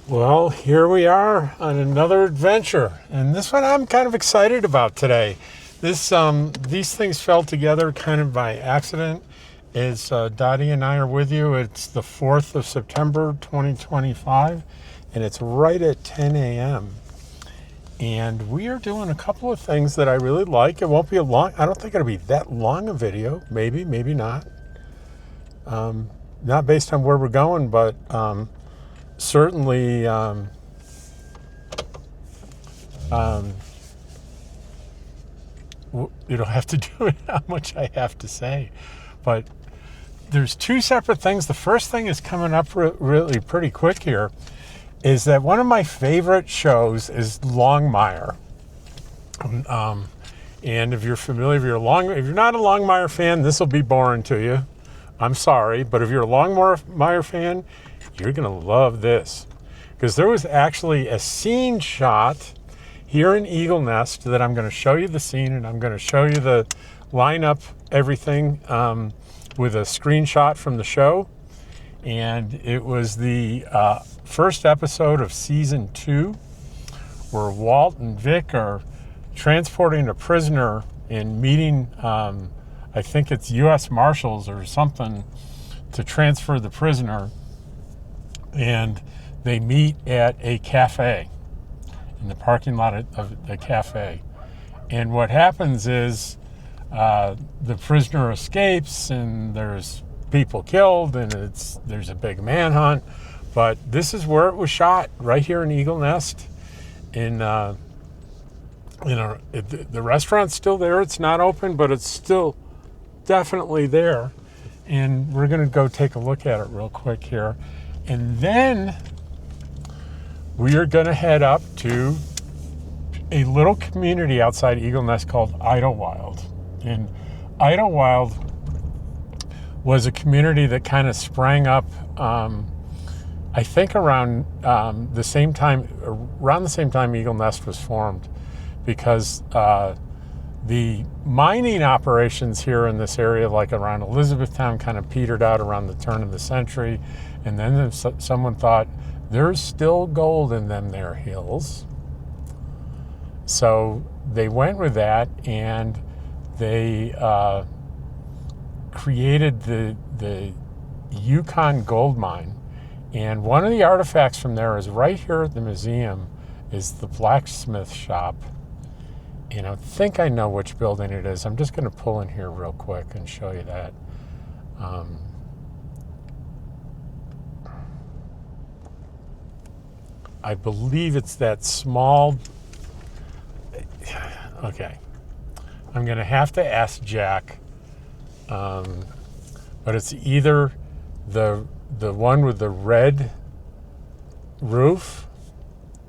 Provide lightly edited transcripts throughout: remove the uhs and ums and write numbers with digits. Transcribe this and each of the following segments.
Well, here we are on another adventure, and this one I'm kind of excited about today. These things fell together kind of by accident. As Dottie and I are with you, it's the 4th of September, 2025, and it's right at 10 a.m. And we are doing a couple of things that I really like. It won't be I don't think it'll be that long a video. Maybe, maybe not. Not based on where we're going, but certainly you don't have to do it how much I have to say. But there's two separate things. The first thing is coming up really pretty quick here, is that one of my favorite shows is Longmire. And if you're familiar, if you're not a Longmire fan, this will be boring to you. I'm sorry, but if you're a Longmire fan, you're gonna love this, because there was actually a scene shot here in Eagle Nest that I'm gonna show you the scene, and I'm gonna show you the lineup, everything, with a screenshot from the show. And it was the first episode of season 2, where Walt and Vic are transporting a prisoner and meeting, I think it's U.S. Marshals or something, to transfer the prisoner. And they meet at a cafe, in the parking lot of the cafe. And what happens is the prisoner escapes, and there's people killed, and there's a big manhunt. But this is where it was shot, right here in Eagle Nest. The restaurant's still there. It's not open, but it's still definitely there. And we're going to go take a look at it real quick here. And then we are going to head up to a little community outside Eagle Nest called Idlewild. And Idlewild was a community that kind of sprang up, I think around the same time Eagle Nest was formed, because the mining operations here in this area, like around Elizabethtown, kind of petered out around the turn of the century. And then someone thought, there's still gold in them there hills. So they went with that, and they created the Yukon gold mine. And one of the artifacts from there is right here at the museum, is the blacksmith shop. And I think I know which building it is. I'm just going to pull in here real quick and show you that. I believe it's that small. Okay. I'm going to have to ask Jack. But it's either the one with the red roof.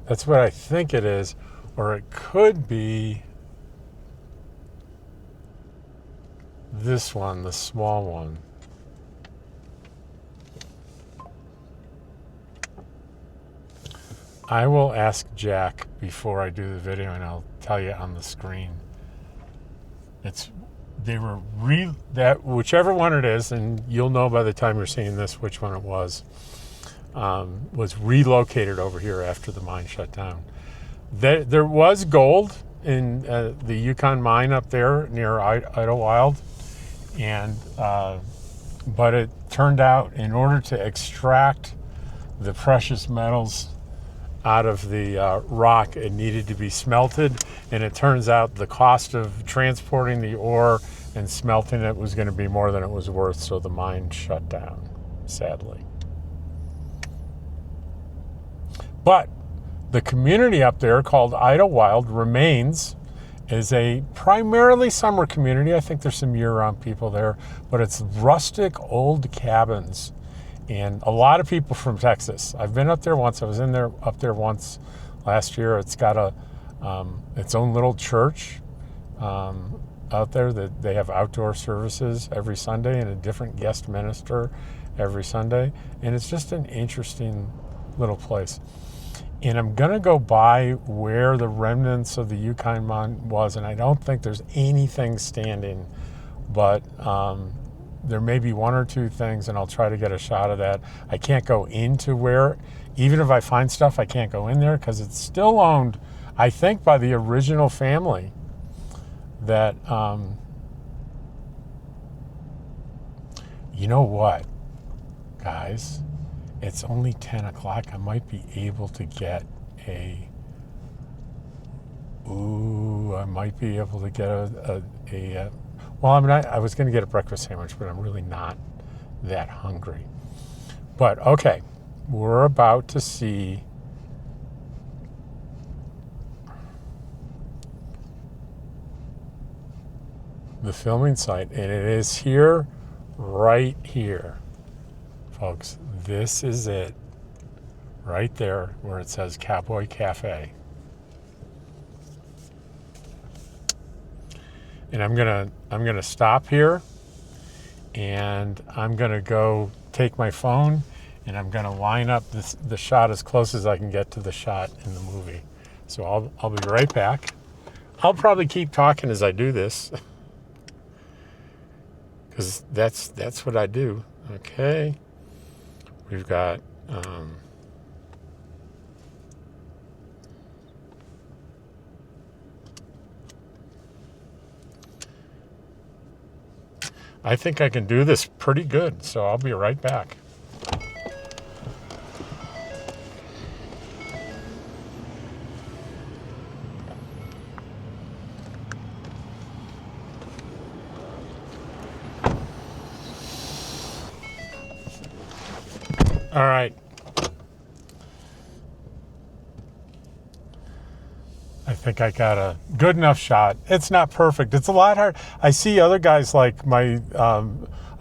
That's what I think it is. Or it could be this one, the small one. I will ask Jack before I do the video, and I'll tell you on the screen. Whichever one it is, and you'll know by the time you're seeing this which one it was relocated over here after the mine shut down. There was gold in the Yukon mine up there near Idlewild, but it turned out, in order to extract the precious metals out of the rock, it needed to be smelted, and it turns out the cost of transporting the ore and smelting it was going to be more than it was worth, so the mine shut down, sadly. But the community up there called Idlewild remains as a primarily summer community. I think there's some year-round people there, but it's rustic old cabins. And a lot of people from Texas. I've been up there once. I was up there once last year. It's got its own little church out there that they have outdoor services every Sunday, and a different guest minister every Sunday. And it's just an interesting little place. And I'm going to go by where the remnants of the Yukon mine was, and I don't think there's anything standing, but there may be one or two things, and I'll try to get a shot of that. I can't go into where, even if I find stuff, I can't go in there because it's still owned, I think, by the original family that, you know what, guys? It's only 10 o'clock. I might be able to get I might be able to get well, I mean, I was going to get a breakfast sandwich, but I'm really not that hungry. But, okay, we're about to see the filming site, and it is here, right here. Folks, this is it, right there where it says Cowboy Café. And I'm gonna stop here, and I'm gonna go take my phone, and I'm gonna line up the shot as close as I can get to the shot in the movie. So I'll be right back. I'll probably keep talking as I do this, because that's what I do. Okay, we've got. I think I can do this pretty good, so I'll be right back. All right. I think I got a good enough shot. It's not perfect. It's a lot hard. I see other guys like I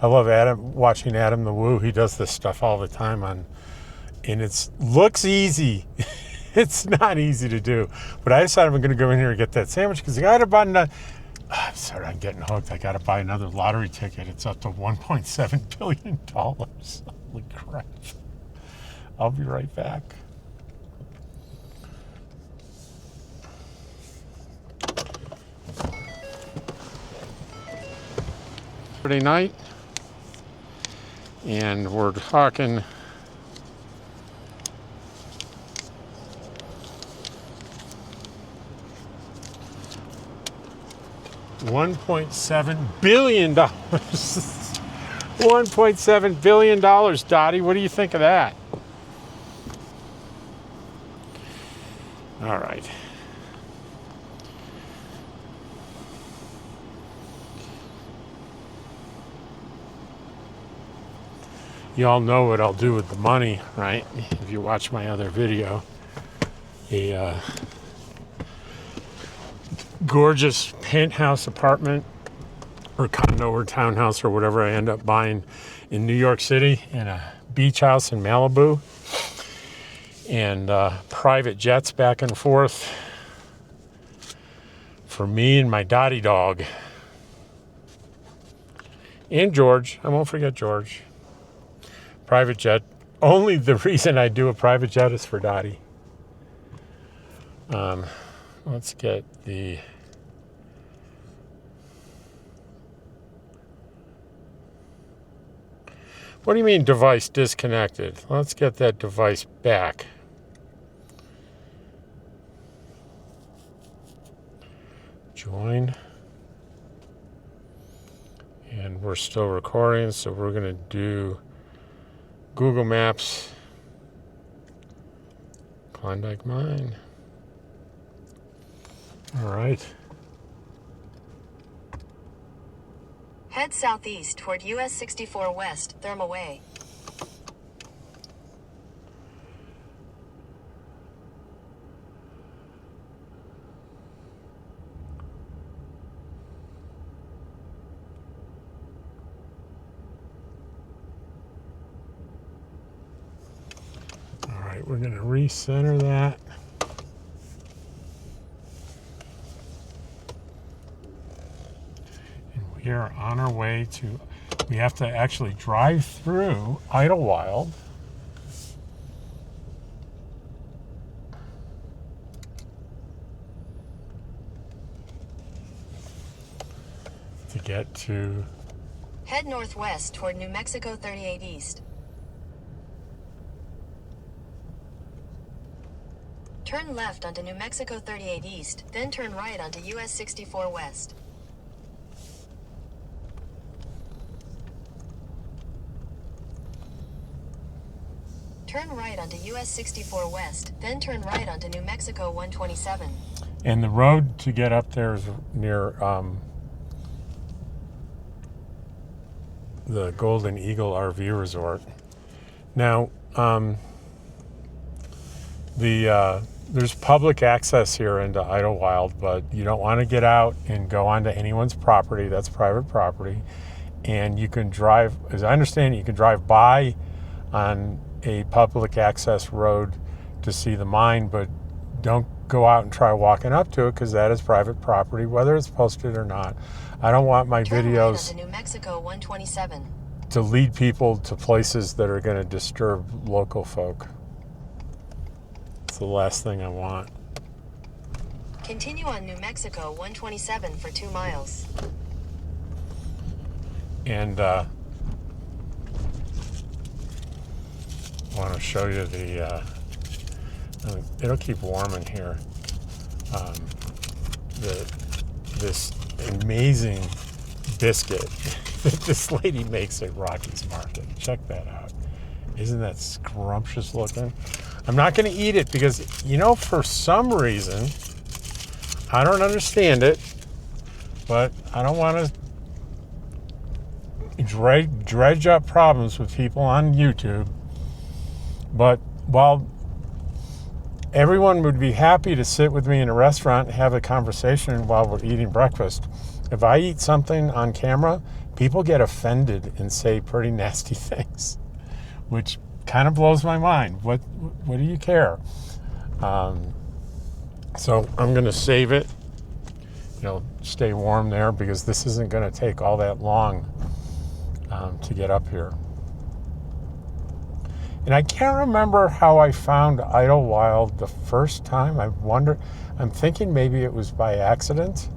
love watching Adam the Woo. He does this stuff all the time and it looks easy. It's not easy to do. But I decided I'm going to go in here and get that sandwich because I got to buy I'm sorry, I'm getting hooked. I got to buy another lottery ticket. It's up to $1.7 billion. Holy crap. I'll be right back. Saturday night, and we're talking $1.7 billion. $1.7 billion, Dottie. What do you think of that? All right. You all know what I'll do with the money, right? If you watch my other video. A gorgeous penthouse apartment or condo or townhouse or whatever I end up buying in New York City, and a beach house in Malibu, and private jets back and forth for me and my Dottie dog. And George. I won't forget George. Private jet. Only the reason I do a private jet is for Dottie. Let's get the... What do you mean device disconnected? Let's get that device back. Join. And we're still recording, so we're going to do Google Maps, Klondike Mine. All right. Head southeast toward US 64 West, Thermal Way. All right, we're going to recenter that. We are on our way to, we have to actually drive through Idlewild. To get to Head northwest toward New Mexico 38 East. Turn left onto New Mexico 38 East, then turn right onto US 64 West. Turn right onto US 64 West, then turn right onto New Mexico 127. And the road to get up there is near the Golden Eagle RV Resort. Now, there's public access here into Idlewild, but you don't want to get out and go onto anyone's property. That's private property. And you can drive, as I understand it, you can drive by on a public access road to see the mine, but don't go out and try walking up to it because that is private property, whether it's posted or not. I don't want my Turn videos right onto New Mexico 127. to lead people to places that are going to disturb local folk. It's the last thing I want. Continue on New Mexico 127 for 2 miles. And I want to show you the, it'll keep warm in here, this amazing biscuit that this lady makes at Rocky's Market. Check that out. Isn't that scrumptious looking? I'm not going to eat it because, for some reason, I don't understand it, but I don't want to dredge up problems with people on YouTube. But while everyone would be happy to sit with me in a restaurant and have a conversation while we're eating breakfast, if I eat something on camera, people get offended and say pretty nasty things, which kind of blows my mind. What do you care? So I'm going to save it. Stay warm there because this isn't going to take all that long to get up here. And I can't remember how I found Idlewild the first time. I'm thinking maybe it was by accident.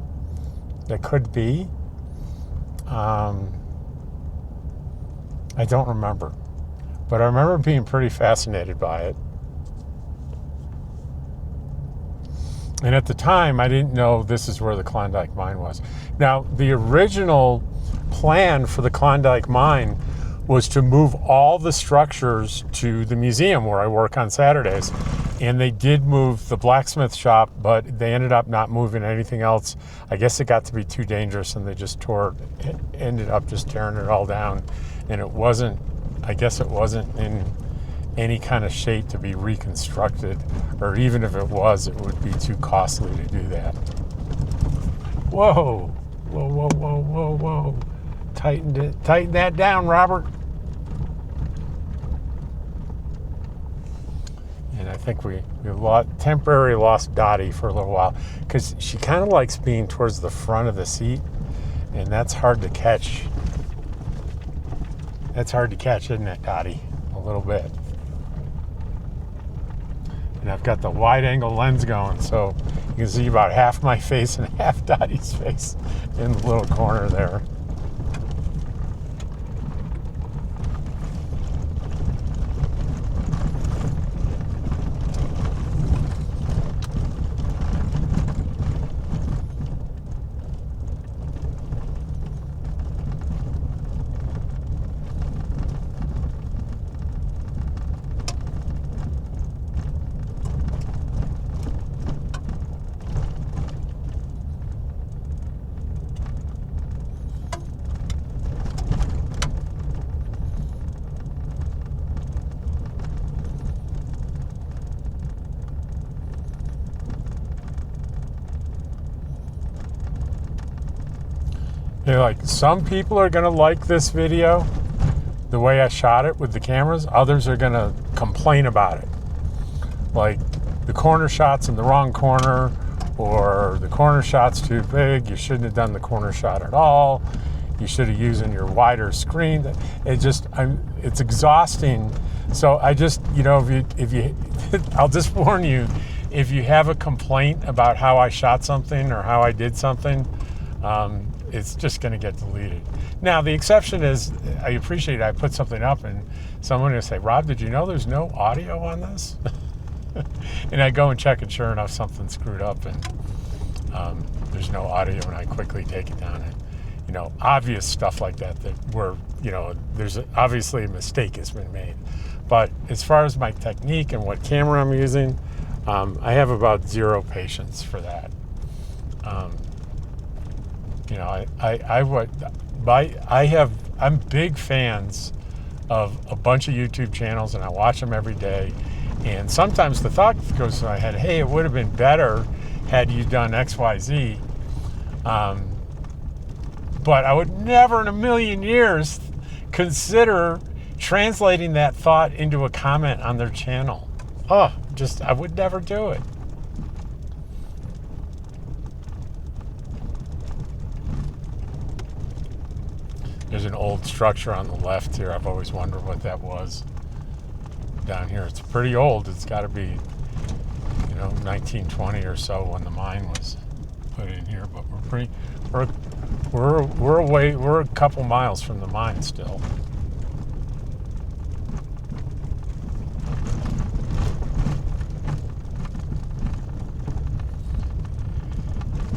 That could be. I don't remember. But I remember being pretty fascinated by it. And at the time, I didn't know this is where the Klondike mine was. Now, the original plan for the Klondike mine was to move all the structures to the museum where I work on Saturdays. And they did move the blacksmith shop, but they ended up not moving anything else. I guess it got to be too dangerous and they just ended up just tearing it all down. And I guess it wasn't in any kind of shape to be reconstructed, or even if it was, it would be too costly to do that. Whoa, whoa, whoa, whoa, whoa, whoa. Tighten that down, Robert. And I think we temporarily lost Dottie for a little while because she kind of likes being towards the front of the seat, and that's hard to catch. That's hard to catch, isn't it, Dottie? A little bit. And I've got the wide angle lens going, so you can see about half my face and half Dottie's face in the little corner there. Some people are going to like this video, the way I shot it with the cameras. Others are going to complain about it. Like the corner shot's in the wrong corner, or the corner shot's too big. You shouldn't have done the corner shot at all. You should have used your wider screen. It's exhausting. So I just, if you I'll just warn you, if you have a complaint about how I shot something or how I did something, it's just going to get deleted. Now, the exception is, I appreciate I put something up and someone will say, Rob, did you know there's no audio on this? And I go and check, and sure enough, something's screwed up and there's no audio, and I quickly take it down. And, you know, obvious stuff like that where, you know, obviously a mistake has been made. But as far as my technique and what camera I'm using, I have about zero patience for that. You know, I'm big fans of a bunch of YouTube channels, and I watch them every day. And sometimes the thought goes to my head, hey, it would have been better had you done X, Y, Z. But I would never in a million years consider translating that thought into a comment on their channel. I would never do it. There's an old structure on the left here. I've always wondered what that was down here. It's pretty old. It's got to be, you know, 1920 or so when the mine was put in here. But we're a couple miles from the mine still.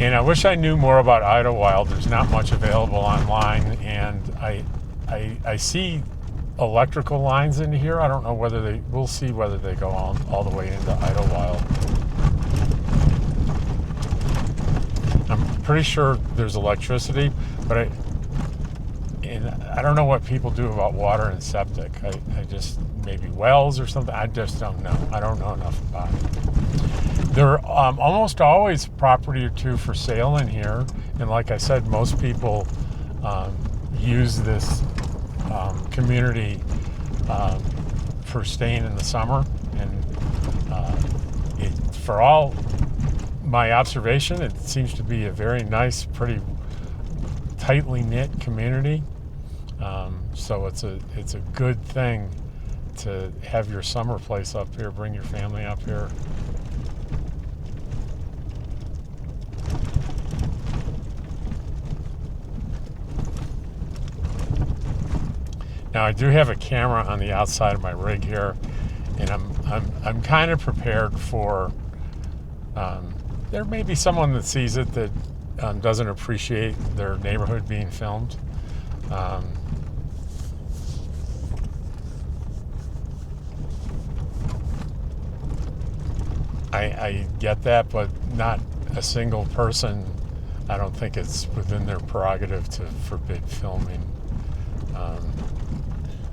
And I wish I knew more about Idlewild. There's not much available online, and I see electrical lines in here. I don't know whether we'll see whether they go all the way into Idlewild. I'm pretty sure there's electricity, but I don't know what people do about water and septic. I just, maybe wells or something. I just don't know. I don't know enough about it. There are almost always property or two for sale in here, and like I said, most people use this community for staying in the summer. And for all my observation, it seems to be a very nice, pretty tightly knit community. So it's a good thing to have your summer place up here, bring your family up here. Now I do have a camera on the outside of my rig here, and I'm kind of prepared for. There may be someone that sees it that doesn't appreciate their neighborhood being filmed. I get that, but not a single person. I don't think it's within their prerogative to forbid filming.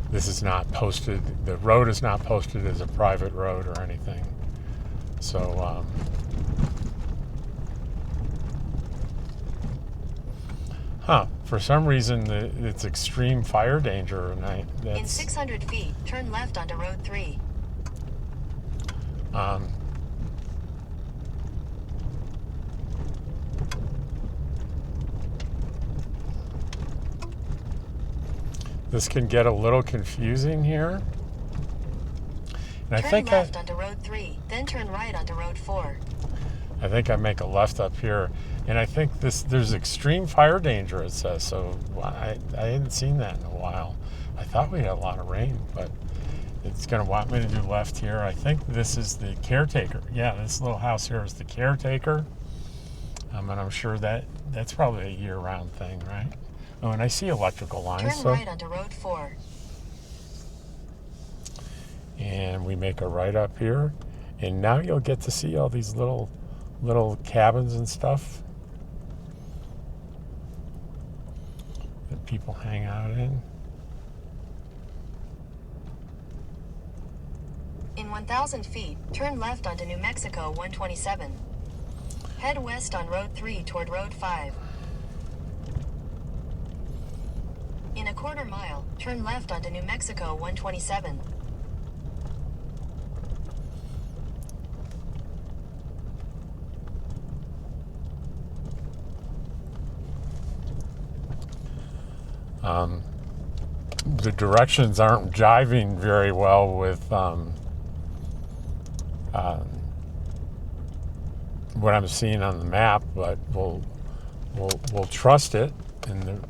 This is not posted, the road is not posted as a private road or anything. So, for some reason it's extreme fire danger, and in 600 feet, turn left onto Road 3. This can get a little confusing here. And turn left onto Road 3, then turn right onto Road 4. I think I make a left up here, and I think there's extreme fire danger, it says, so I hadn't seen that in a while. I thought we had a lot of rain, but it's going to want me to do left here. I think this is the caretaker. Yeah, this little house here is the caretaker, and I'm sure that's probably a year-round thing, right? Oh, and I see electrical lines. Turn right onto Road 4. And we make a right up here, and now you'll get to see all these little cabins and stuff that people hang out in. In 1,000 feet, turn left onto New Mexico 127. Head west on Road 3 toward Road 5. In a quarter mile, turn left onto New Mexico 127. The directions aren't jiving very well with what I'm seeing on the map, but we'll trust it. And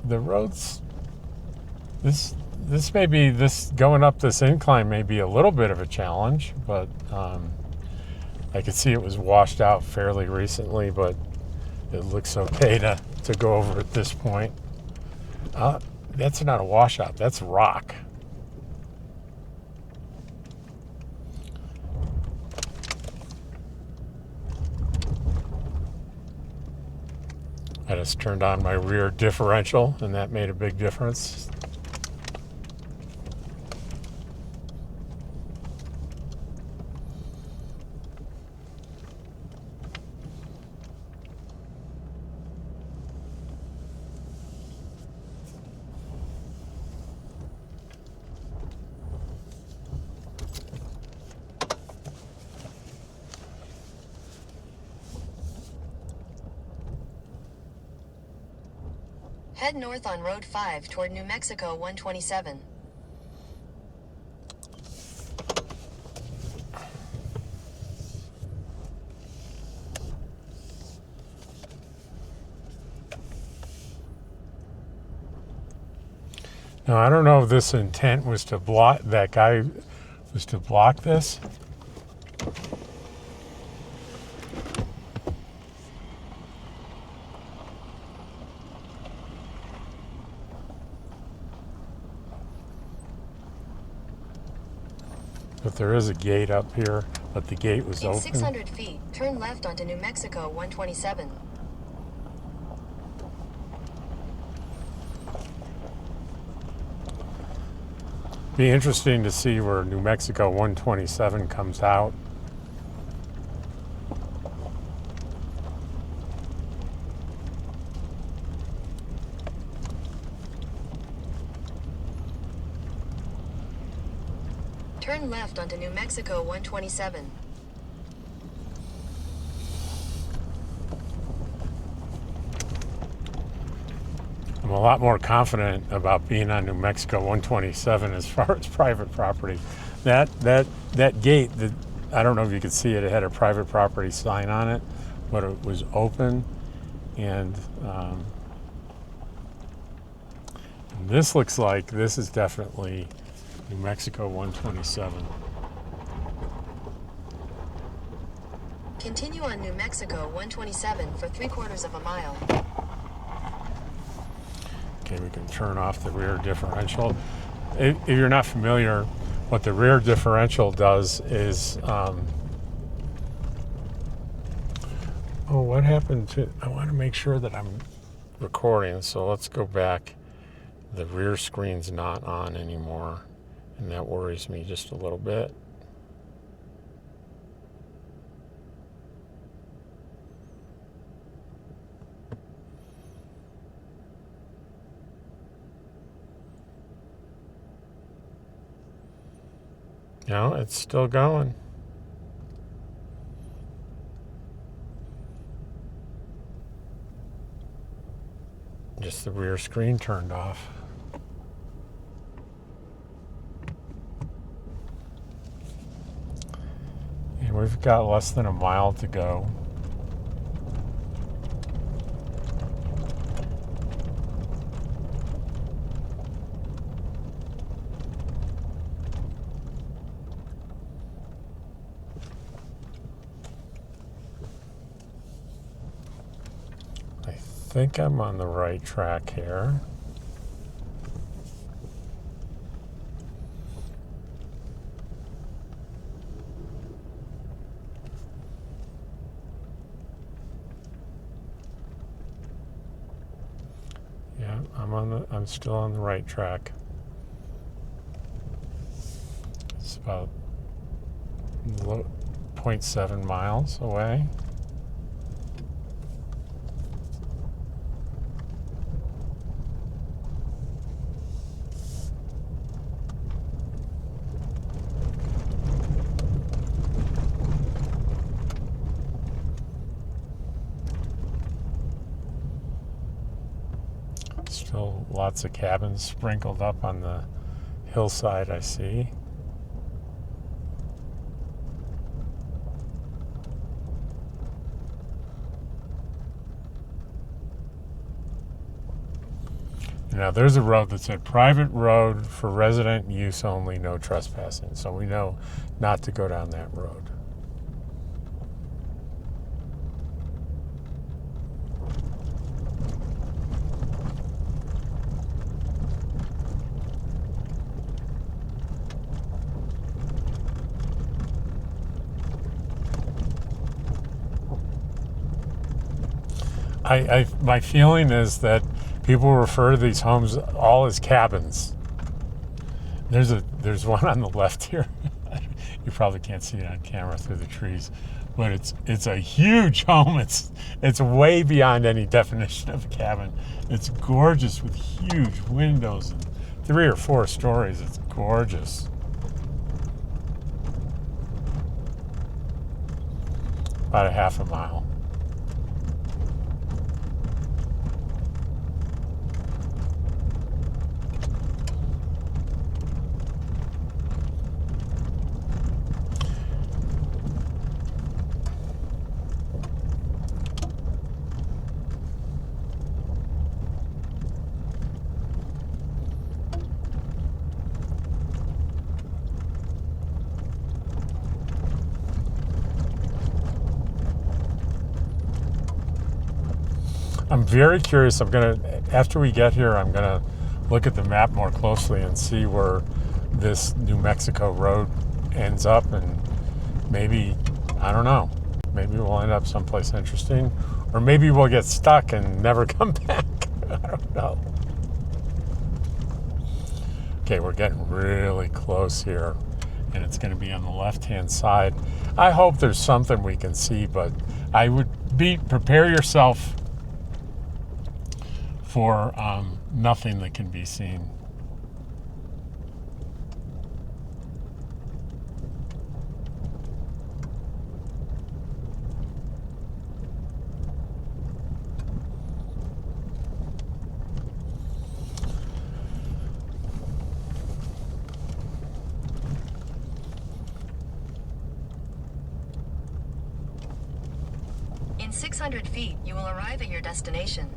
the roads, this may be, this going up this incline may be a little bit of a challenge, but I could see it was washed out fairly recently, but it looks okay to go over at this point. That's not a washout, that's rock. I just turned on my rear differential, and that made a big difference. Head north on Road 5 toward New Mexico 127. Now, I don't know if this intent was to block, that guy was to block this. But there is a gate up here, but the gate was In open. 600 feet, turn left onto New Mexico 127. Be interesting to see where New Mexico 127 comes out. Turn left onto New Mexico 127. I'm a lot more confident about being on New Mexico 127 as far as private property. That gate, I don't know if you could see it, it had a private property sign on it, but it was open, and this looks like this is definitely New Mexico 127. Continue on New Mexico 127 for 3/4 of a mile. Okay, we can turn off the rear differential. If you're not familiar, what the rear differential does is, oh, what happened to, I want to make sure that I'm recording, so let's go back. The rear screen's not on anymore, and that worries me just a little bit. No, it's still going. Just the rear screen turned off. And we've got less than a mile to go. I think I'm on the right track here. Yeah, I'm still on the right track. It's about 0.7 miles away. Still lots of cabins sprinkled up on the hillside, I see. Now there's a road that said private road for resident use only, no trespassing. So we know not to go down that road. My feeling is that people refer to these homes all as cabins. There's one on the left here. You probably can't see it on camera through the trees, but it's a huge home. It's way beyond any definition of a cabin. It's gorgeous with huge windows and 3 or 4 stories. It's gorgeous. About a half a mile. I'm very curious. After we get here, I'm gonna look at the map more closely and see where this New Mexico road ends up, and maybe, I don't know, maybe we'll end up someplace interesting, or maybe we'll get stuck and never come back. I don't know. Okay, we're getting really close here, and it's gonna be on the left-hand side. I hope there's something we can see, but I would prepare yourself for nothing that can be seen. In 600 feet, you will arrive at your destination.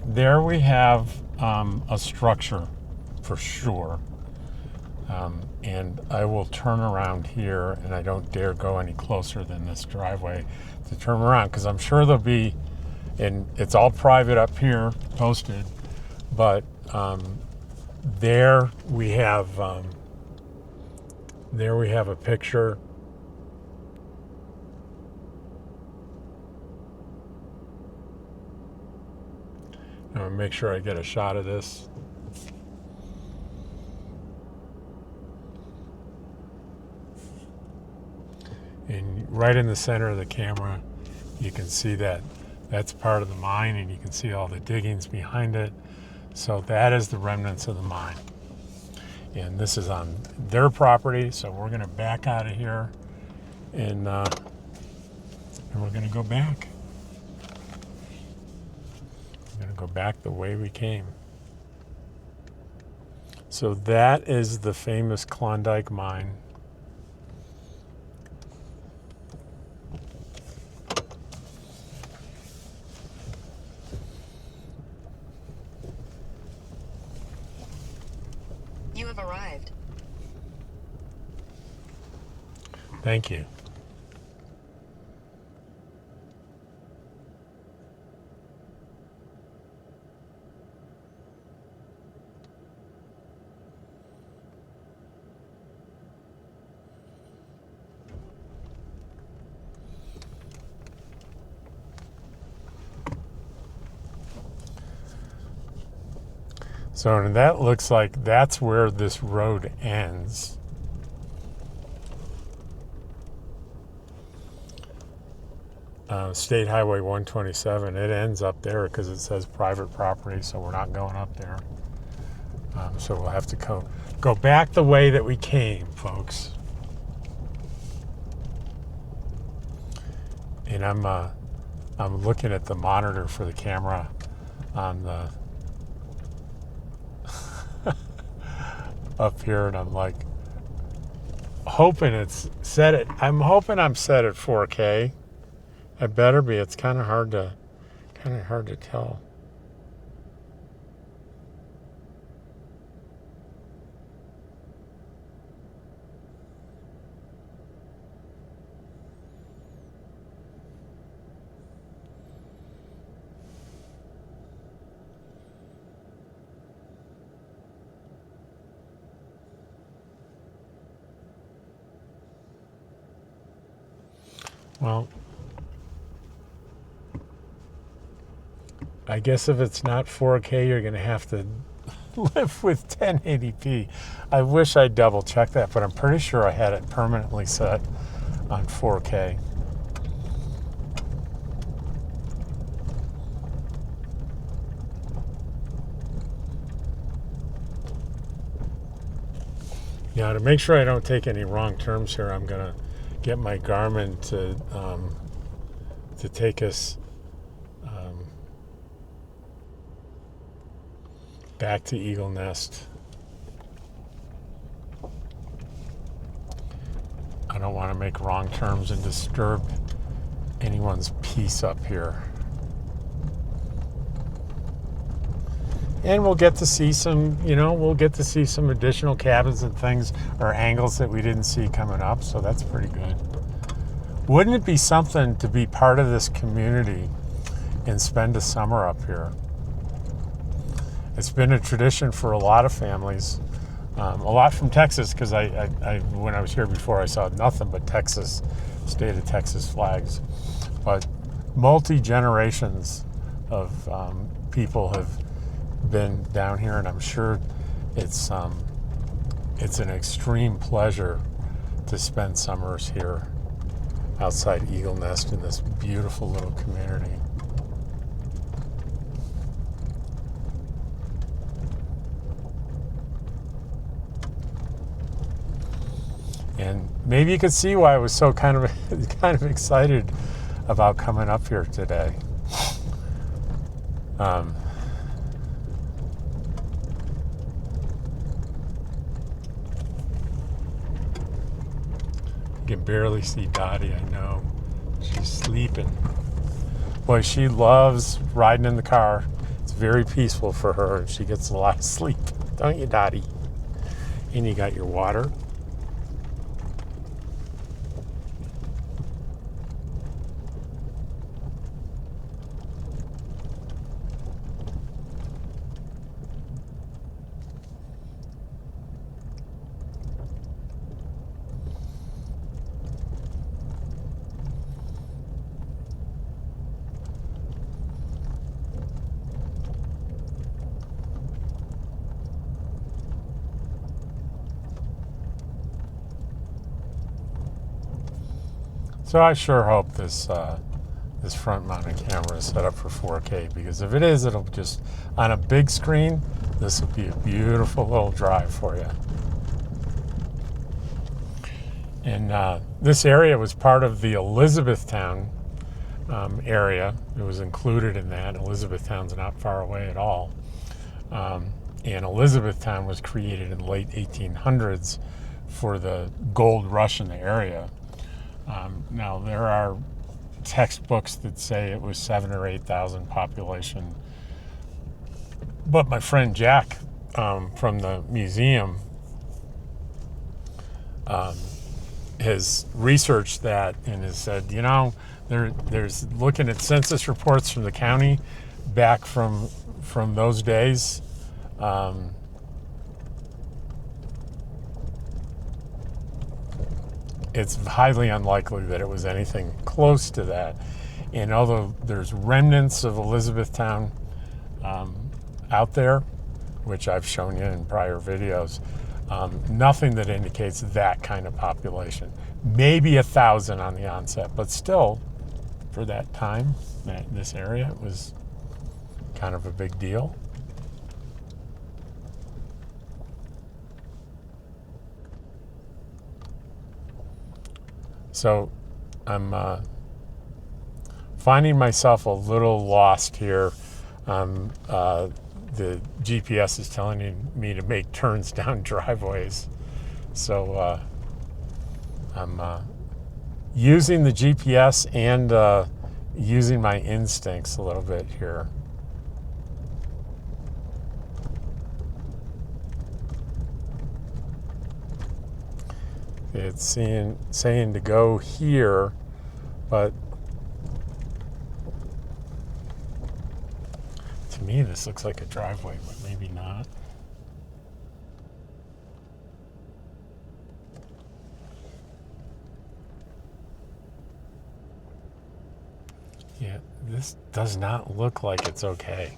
There we have a structure for sure, and I will turn around here, and I don't dare go any closer than this driveway to turn around, because I'm sure there'll be, and it's all private up here posted, but there we have a picture. I'm gonna make sure I get a shot of this. And right in the center of the camera, you can see that that's part of the mine, and you can see all the diggings behind it. So that is the remnants of the mine. And this is on their property, so we're gonna back out of here, and we're gonna go back. We're gonna go back the way we came. So that is the famous Klondike mine. You have arrived. Thank you. So and that looks like that's where this road ends. State Highway 127, it ends up there because it says private property, so we're not going up there. So we'll have to go back the way that we came, folks. And I'm looking at the monitor for the camera on the up here, and I'm like hoping it's set at. I'm hoping I'm set at 4K. I better be. It's kind of hard to tell. Well, I guess if it's not 4K, you're going to have to live with 1080p. I wish I double checked that, but I'm pretty sure I had it permanently set on 4K. Now, to make sure I don't take any wrong turns here, I'm going to get my Garmin to take us back to Eagle Nest. I don't want to make wrong turns and disturb anyone's peace up here. And we'll get to see some, some additional cabins and things or angles that we didn't see coming up, so that's pretty good. Wouldn't it be something to be part of this community and spend a summer up here? It's been a tradition for a lot of families, a lot from Texas, because I when I was here before, I saw nothing but Texas, state of Texas flags. But multi-generations of people have been down here, and I'm sure it's an extreme pleasure to spend summers here outside Eagle Nest in this beautiful little community. And maybe you could see why I was so kind of excited about coming up here today. You can barely see Dottie, I know. She's sleeping. Boy, she loves riding in the car. It's very peaceful for her, and she gets a lot of sleep. Don't you, Dottie? And you got your water. So I sure hope this front-mounted camera is set up for 4K, because if it is, it'll just, on a big screen, this will be a beautiful little drive for you. And this area was part of the Elizabethtown area. It was included in that. Elizabethtown's not far away at all. And Elizabethtown was created in the late 1800s for the gold rush in the area. Now, there are textbooks that say it was 7,000 or 8,000 population. But my friend Jack from the museum has researched that and has said, there's looking at census reports from the county back from those days. It's highly unlikely that it was anything close to that. And although there's remnants of Elizabethtown out there, which I've shown you in prior videos, nothing that indicates that kind of population. Maybe 1,000 on the onset, but still, for that time, this area, it was kind of a big deal. So I'm finding myself a little lost here. The GPS is telling me to make turns down driveways. So I'm using the GPS and using my instincts a little bit here. It's saying to go here, but to me this looks like a driveway, but maybe not. Yeah, this does not look like it's okay.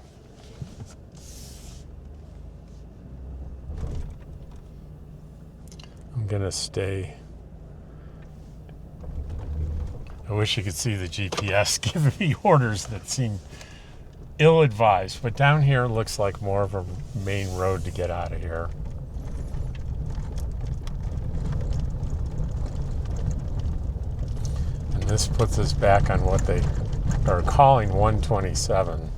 I'm gonna stay. I wish you could see the GPS giving me orders that seem ill-advised, but down here looks like more of a main road to get out of here. And this puts us back on what they are calling 127.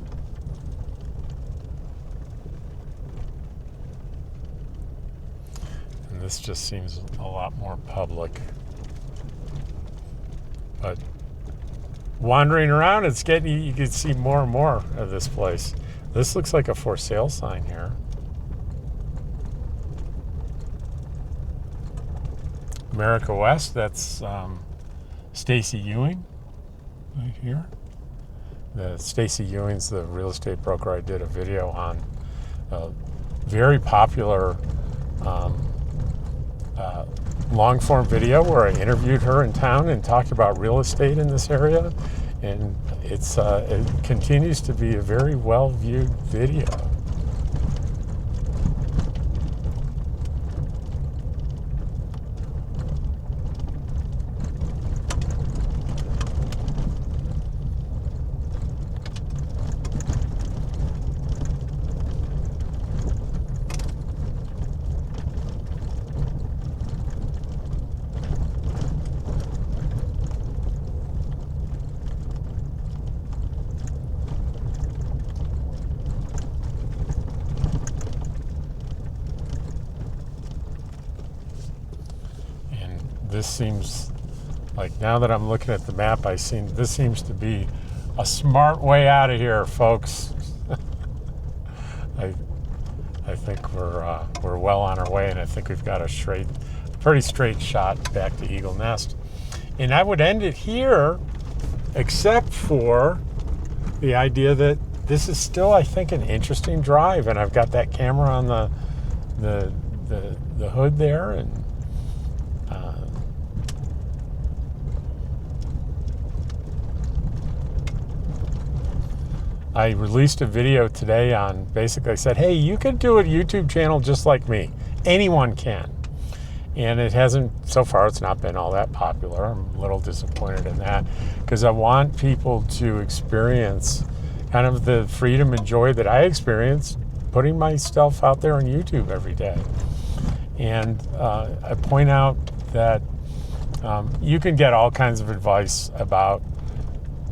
And this just seems a lot more public. But wandering around, it's getting, you can see more and more of this place. This looks like a for sale sign here. America West, that's Stacy Ewing right here. The Stacy Ewing's the real estate broker I did a video on. Very popular long form video where I interviewed her in town and talked about real estate in this area, and it continues to be a very well viewed video. This seems like, now that I'm looking at the map, this seems to be a smart way out of here, folks. I think we're well on our way, and I think we've got a pretty straight shot back to Eagle Nest. And I would end it here, except for the idea that this is still, I think, an interesting drive, and I've got that camera on the hood there, and I released a video today on, basically I said, hey, you can do a YouTube channel just like me. Anyone can. And it hasn't, so far it's not been all that popular. I'm a little disappointed in that, because I want people to experience kind of the freedom and joy that I experience putting my stuff out there on YouTube every day. And I point out that you can get all kinds of advice about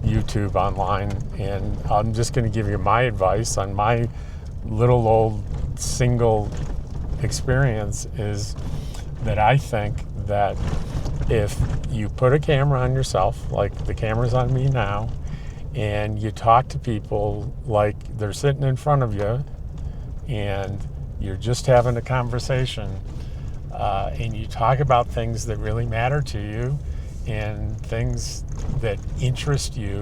YouTube online, and I'm just going to give you my advice on my little old single experience, is that I think that if you put a camera on yourself, like the camera's on me now, and you talk to people like they're sitting in front of you and you're just having a conversation, and you talk about things that really matter to you and things that interest you,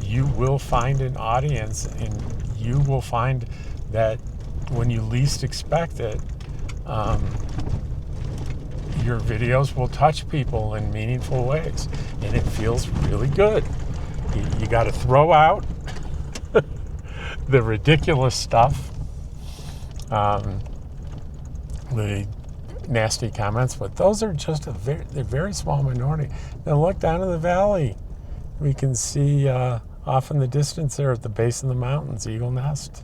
you will find an audience, and you will find that when you least expect it, your videos will touch people in meaningful ways, and it feels really good. You got to throw out the ridiculous stuff, the nasty comments, but those are just a very small minority. Now look down in the valley. We can see off in the distance there at the base of the mountains, Eagle Nest.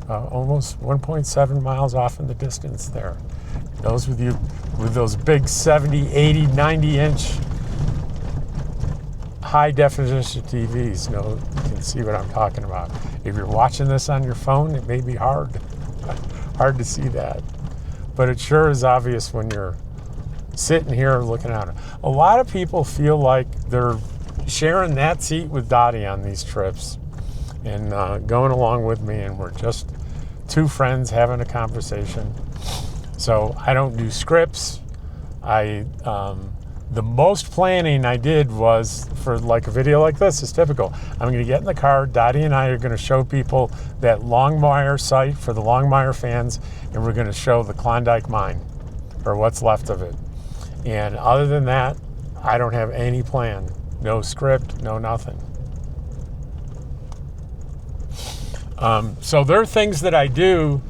Almost 1.7 miles off in the distance there. Those with you with those big 70, 80, 90 inch high definition TVs know you can see what I'm talking about. If you're watching this on your phone, it may be hard to see that, but it sure is obvious when you're sitting here looking at it. A lot of people feel like they're sharing that seat with Dottie on these trips and going along with me, and we're just two friends having a conversation. So I don't do scripts. The most planning I did was for like a video like this is typical. I'm going to get in the car. Dottie and I are going to show people that Longmire site for the Longmire fans, and we're going to show the Klondike mine, or what's left of it. And other than that, I don't have any plan. No script, no nothing. So there are things that I do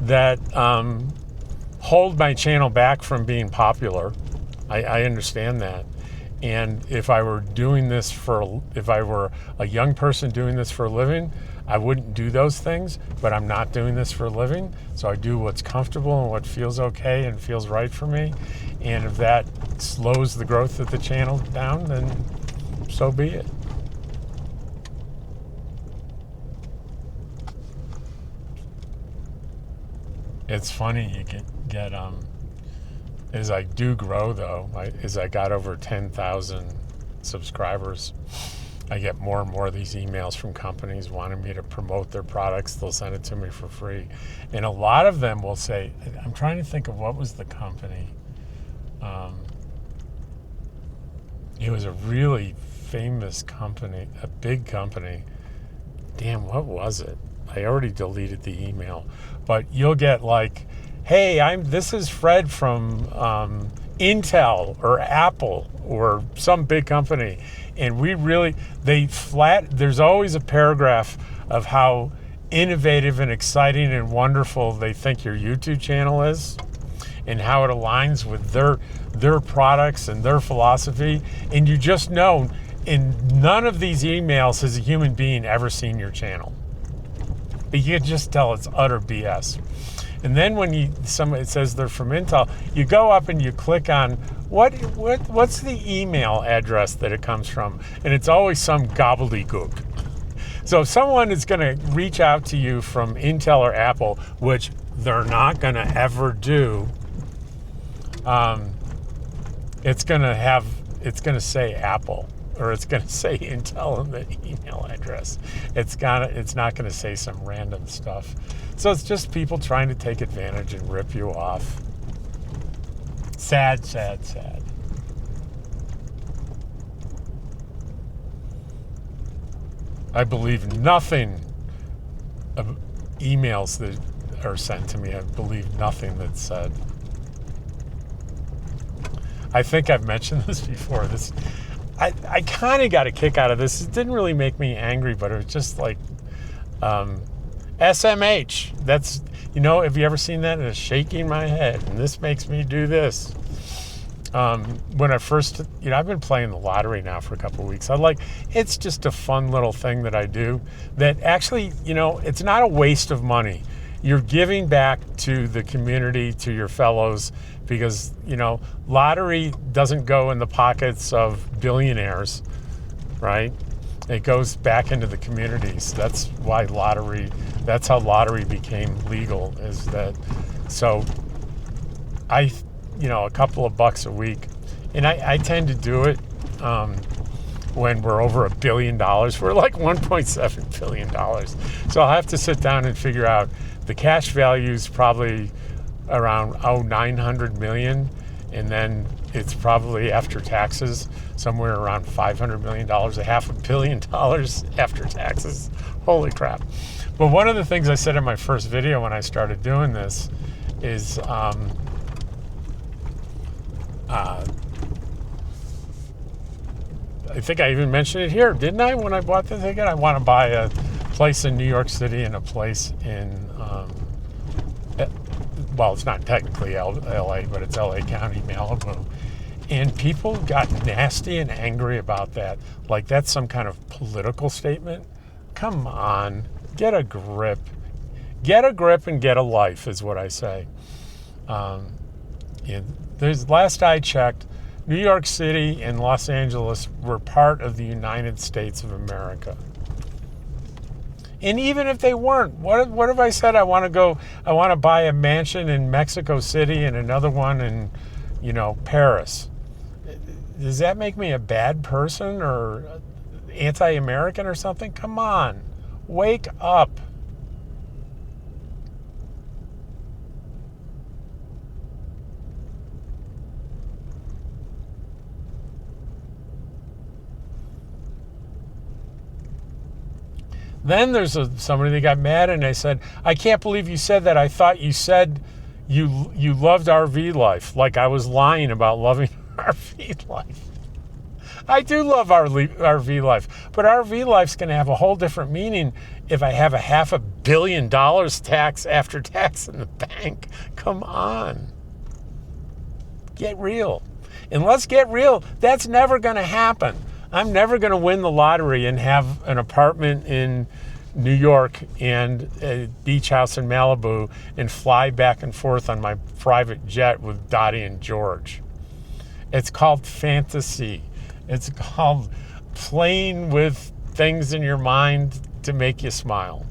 that hold my channel back from being popular. I understand that. And if I were a young person doing this for a living, I wouldn't do those things, but I'm not doing this for a living. So I do what's comfortable and what feels okay and feels right for me. And if that slows the growth of the channel down, then so be it. It's funny, you get as I do grow though, as I got over 10,000 subscribers, I get more and more of these emails from companies wanting me to promote their products. They'll send it to me for free. And a lot of them will say, I'm trying to think of what was the company. It was a really famous company, a big company. Damn, what was it? I already deleted the email. But you'll get like, hey, this is Fred from Intel or Apple or some big company. And there's always a paragraph of how innovative and exciting and wonderful they think your YouTube channel is and how it aligns with their products and their philosophy. And you just know, in none of these emails has a human being ever seen your channel. But you can just tell it's utter BS. And then when it says they're from Intel, you go up and you click on what's the email address that it comes from, and it's always some gobbledygook. So if someone is going to reach out to you from Intel or Apple, which they're not going to ever do, it's going to say Apple, or it's going to say Intel in the email address. It's not going to say some random stuff. So it's just people trying to take advantage and rip you off. Sad, sad, sad. I believe nothing of emails that are sent to me. I believe nothing that's said. I think I've mentioned this before. I kind of got a kick out of this. It didn't really make me angry, but it was just like SMH. That's, have you ever seen that? It's shaking my head, and this makes me do this. When I first, I've been playing the lottery now for a couple of weeks. It's just a fun little thing that I do that actually, it's not a waste of money. You're giving back to the community, to your fellows, because, lottery doesn't go in the pockets of billionaires, right? It goes back into the communities. That's how lottery became legal, is that. So a couple of bucks a week, and I tend to do it when we're over $1 billion. We're like $1.7 billion. So I'll have to sit down and figure out the cash value is probably around 900 million, and then it's probably after taxes somewhere around $500 million, $500 million after taxes. Holy crap. But one of the things I said in my first video when I started doing this is I think I even mentioned it here, didn't I, when I bought the ticket? I want to buy a place in New York City and a place in well, it's not technically LA, but it's LA County, Malibu. And people got nasty and angry about that. Like that's some kind of political statement. Come on, get a grip. Get a grip and get a life is what I say. Last I checked, New York City and Los Angeles were part of the United States of America. And even if they weren't, what if I said I want to buy a mansion in Mexico City and another one in, Paris? Does that make me a bad person or anti-American or something? Come on, wake up. Then there's somebody that got mad and they said, I can't believe you said that. I thought you said you loved RV life. Like I was lying about loving RV life. I do love RV life, but RV life's going to have a whole different meaning if I have a $500 million tax after tax in the bank. Come on. Get real. And let's get real. That's never going to happen. I'm never going to win the lottery and have an apartment in New York and a beach house in Malibu and fly back and forth on my private jet with Dottie and George. It's called fantasy. It's called playing with things in your mind to make you smile.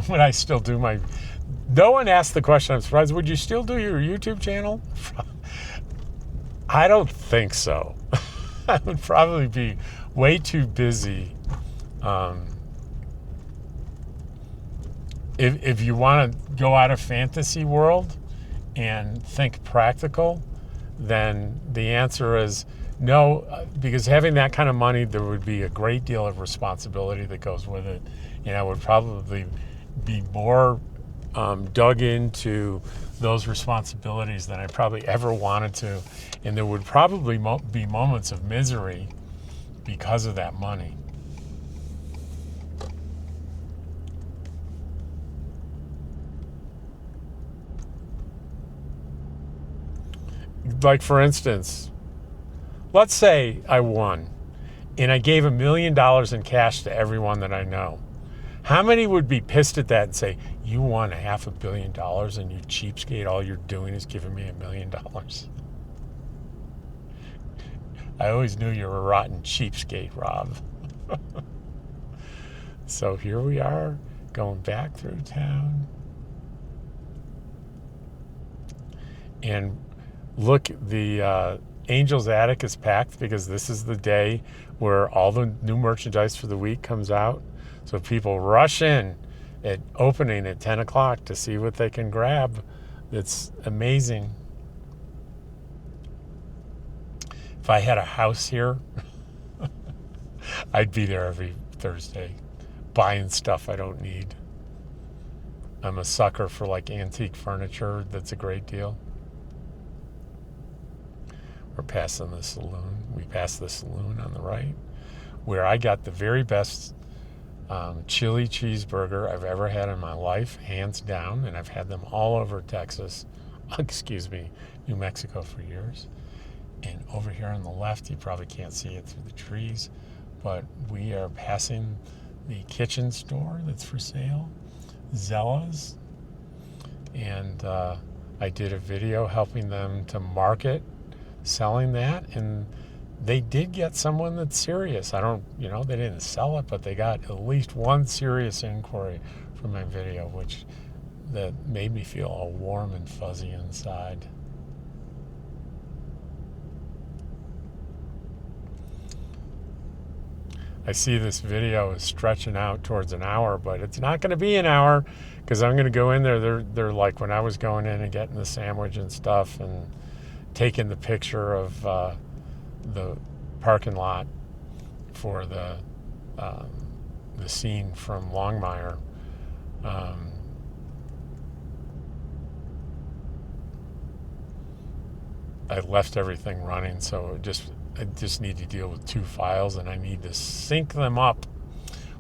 Would I still do no one asked the question, I'm surprised, would you still do your YouTube channel? I don't think so. I would probably be way too busy. If you want to go out of fantasy world and think practical, then the answer is no, because having that kind of money, there would be a great deal of responsibility that goes with it. And I would probably be more dug into those responsibilities than I probably ever wanted to. And there would probably be moments of misery because of that money. Like, for instance, let's say I won and I gave $1 million in cash to everyone that I know. How many would be pissed at that and say, you won $500 million and you cheapskate, all you're doing is giving me $1 million? I always knew you were a rotten cheapskate, Rob. So here we are, going back through town. And look, the Angel's Attic is packed because this is the day where all the new merchandise for the week comes out. So people rush in at opening at 10 o'clock to see what they can grab. It's amazing. If I had a house here, I'd be there every Thursday buying stuff I don't need. I'm a sucker for like antique furniture. That's a great deal. We're passing the saloon. We passed the saloon on the right, where I got the very best chili cheeseburger I've ever had in my life, hands down, and I've had them all over Texas, New Mexico for years. And over here on the left, you probably can't see it through the trees, but we are passing the kitchen store that's for sale, Zella's, and I did a video helping them to market selling that, and they did get someone that's serious. They didn't sell it, but they got at least one serious inquiry from my video, that made me feel all warm and fuzzy inside. I see this video is stretching out towards an hour, but it's not going to be an hour because I'm going to go in there. They're like when I was going in and getting the sandwich and stuff and taking the picture of the parking lot for the scene from Longmire. I left everything running, so I just need to deal with 2 files, and I need to sync them up,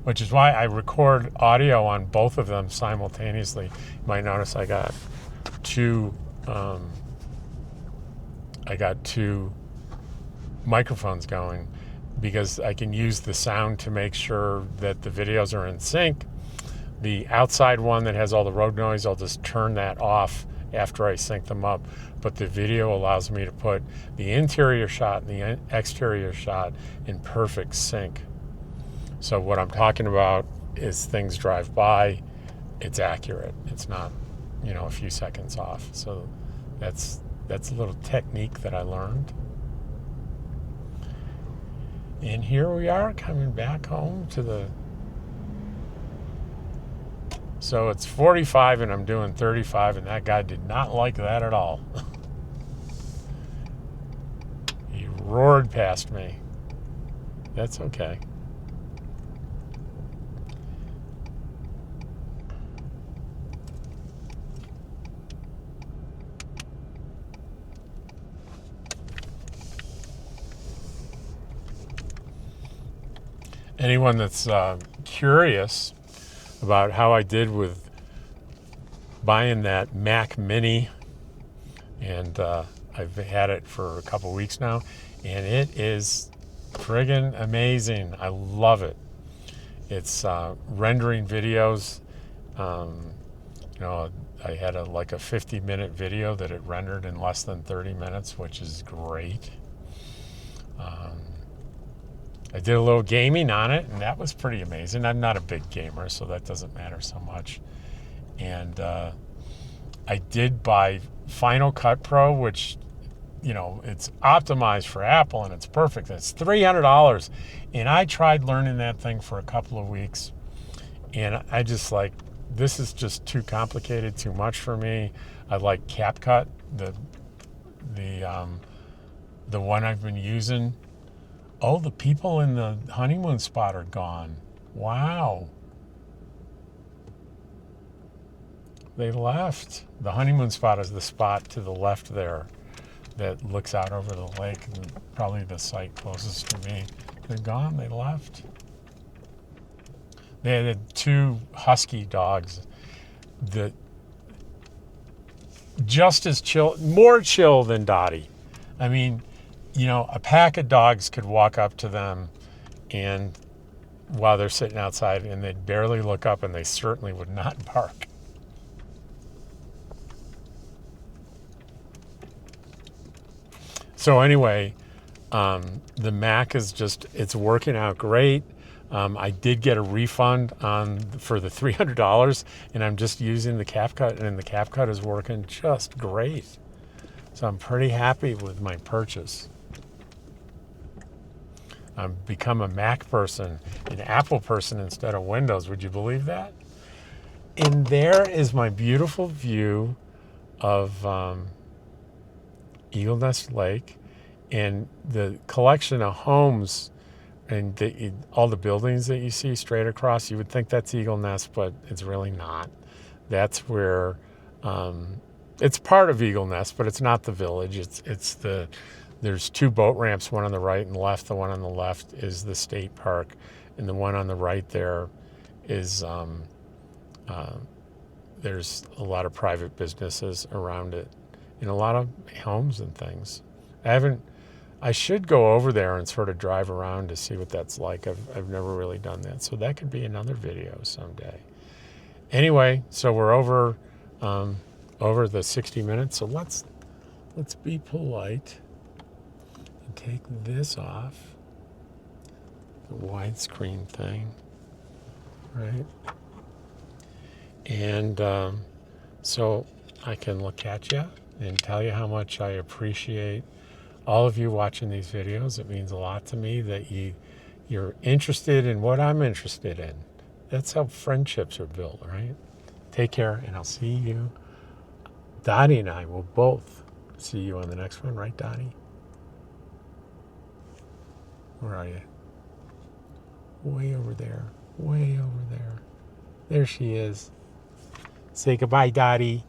which is why I record audio on both of them simultaneously. You might notice I got two microphones going because I can use the sound to make sure that the videos are in sync. The outside one that has all the road noise, I'll just turn that off after I sync them up. But the video allows me to put the interior shot and the exterior shot in perfect sync. So what I'm talking about is things drive by, it's accurate. It's not, a few seconds off. So that's a little technique that I learned. And here we are coming back home to the... So it's 45 and I'm doing 35, and that guy did not like that at all. He roared past me. That's okay. Anyone that's curious about how I did with buying that Mac Mini, and I've had it for a couple weeks now, and it is friggin' amazing. I love it. It's rendering videos. I had a 50-minute video that it rendered in less than 30 minutes, which is great. I did a little gaming on it, and that was pretty amazing. I'm not a big gamer, so that doesn't matter so much. And I did buy Final Cut Pro, which, it's optimized for Apple, and it's perfect. It's $300. And I tried learning that thing for a couple of weeks, and I just this is just too complicated, too much for me. I like CapCut, the one I've been using. Oh, the people in the honeymoon spot are gone. Wow. They left. The honeymoon spot is the spot to the left there that looks out over the lake, and probably the site closest to me. They're gone. They left. They had 2 husky dogs that just as chill, more chill than Dottie. I mean, a pack of dogs could walk up to them and while they're sitting outside, and they'd barely look up, and they certainly would not bark. So anyway, the Mac is it's working out great. I did get a refund for the $300, and I'm just using the CapCut, and the CapCut is working just great. So I'm pretty happy with my purchase. I've become a Mac person, an Apple person instead of Windows. Would you believe that? And there is my beautiful view of Eagle Nest Lake and the collection of homes and all the buildings that you see straight across. You would think that's Eagle Nest, but it's really not. That's where it's part of Eagle Nest, but it's not the village. There's 2 boat ramps, one on the right and left. The one on the left is the state park, and the one on the right there is there's a lot of private businesses around it and a lot of homes and things. I should go over there and sort of drive around to see what that's like. I've never really done that, so that could be another video someday. Anyway, so we're over the 60 minutes, so let's be polite. Take this off, the widescreen thing, right? And so I can look at you and tell you how much I appreciate all of you watching these videos. It means a lot to me that you're interested in what I'm interested in. That's how friendships are built, right? Take care, and I'll see you. Dottie and I will both see you on the next one, right, Dottie? Where are you? Way over there. Way over there. There she is. Say goodbye, Dottie.